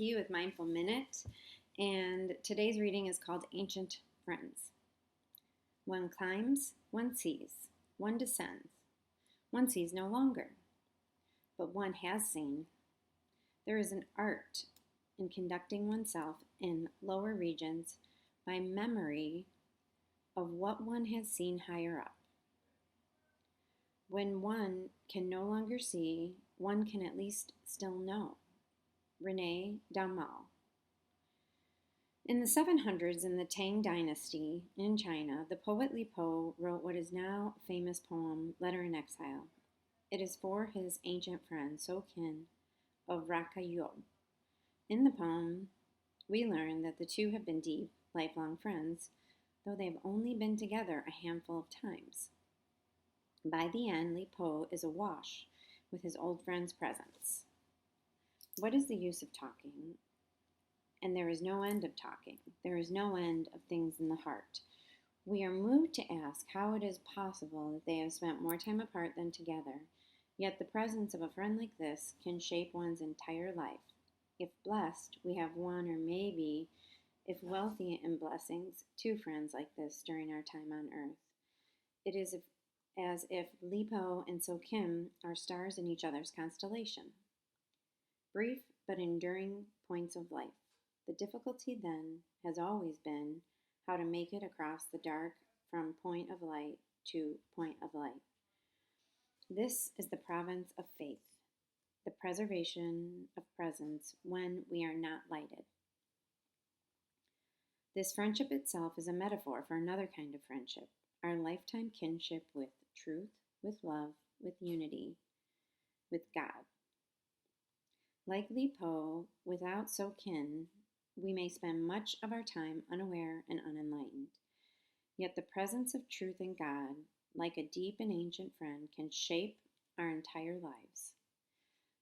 You with Mindful Minute, and today's reading is called Ancient Friends. One climbs, one sees, one descends, one sees no longer, but one has seen. There is an art in conducting oneself in lower regions by memory of what one has seen higher up. When one can no longer see, one can at least still know. Renee Daumal. In the 700s, in the Tang Dynasty in China, the poet Li Po wrote what is now a famous poem, Letter in Exile. It is for his ancient friend, So Kin of Rakayo. In the poem, we learn that the two have been deep, lifelong friends, though they have only been together a handful of times. By the end, Li Po is awash with his old friend's presence. What is the use of talking? And there is no end of talking. There is no end of things in the heart. We are moved to ask how it is possible that they have spent more time apart than together, yet the presence of a friend like this can shape one's entire life. If blessed, we have one, or maybe, if wealthy in blessings, two friends like this during our time on earth. It is as if Li Po and So Kim are stars in each other's constellation. Brief but enduring points of life. The difficulty then has always been how to make it across the dark from point of light to point of light. This is the province of faith, the preservation of presence when we are not lighted. This friendship itself is a metaphor for another kind of friendship, our lifetime kinship with truth, with love, with unity, with God. Like Li Po, without So Kin, we may spend much of our time unaware and unenlightened. Yet the presence of truth in God, like a deep and ancient friend, can shape our entire lives.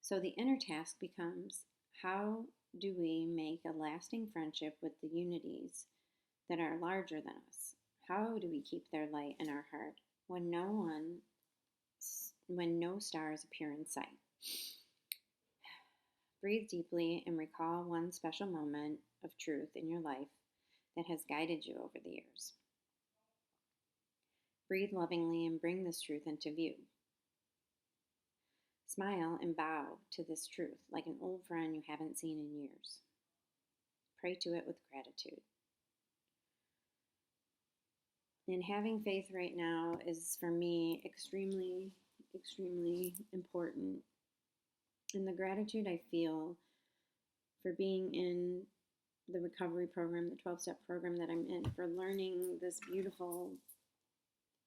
So the inner task becomes, how do we make a lasting friendship with the unities that are larger than us? How do we keep their light in our heart when no stars appear in sight? Breathe deeply and recall one special moment of truth in your life that has guided you over the years. Breathe lovingly and bring this truth into view. Smile and bow to this truth like an old friend you haven't seen in years. Pray to it with gratitude. And having faith right now is, for me, extremely, extremely important. And the gratitude I feel for being in the recovery program, the 12-step program that I'm in, for learning this beautiful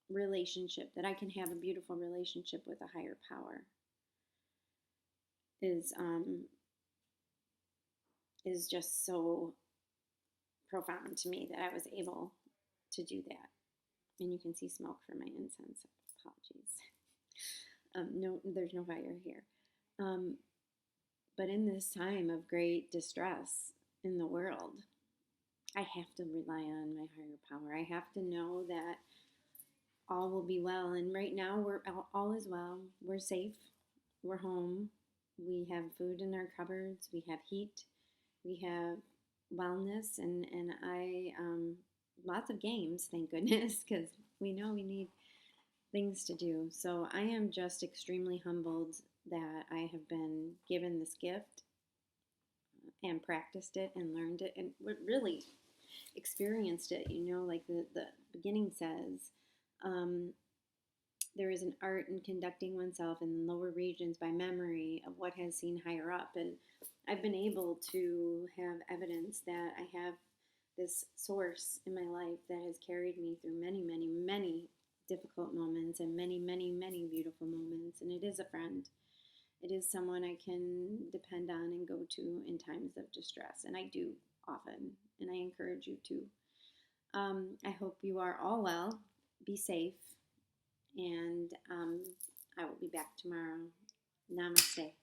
relationship, that I can have a beautiful relationship with a higher power, is just so profound to me that I was able to do that. And you can see smoke from my incense. Apologies. No, there's no fire here. But in this time of great distress in the world, I have to rely on my higher power. I have to know that all will be well. And right now, all is well. We're safe. We're home. We have food in our cupboards. We have heat. We have wellness, and I lots of games, thank goodness, because we know we need things to do. So I am just extremely humbled that I have been given this gift and practiced it and learned it and really experienced it. Like the beginning says, there is an art in conducting oneself in lower regions by memory of what has seen higher up. And I've been able to have evidence that I have this source in my life that has carried me through many, many, many difficult moments and many, many, many beautiful moments. And it is a friend. It is someone I can depend on and go to in times of distress. And I do often. And I encourage you to. I hope you are all well. Be safe. And I will be back tomorrow. Namaste.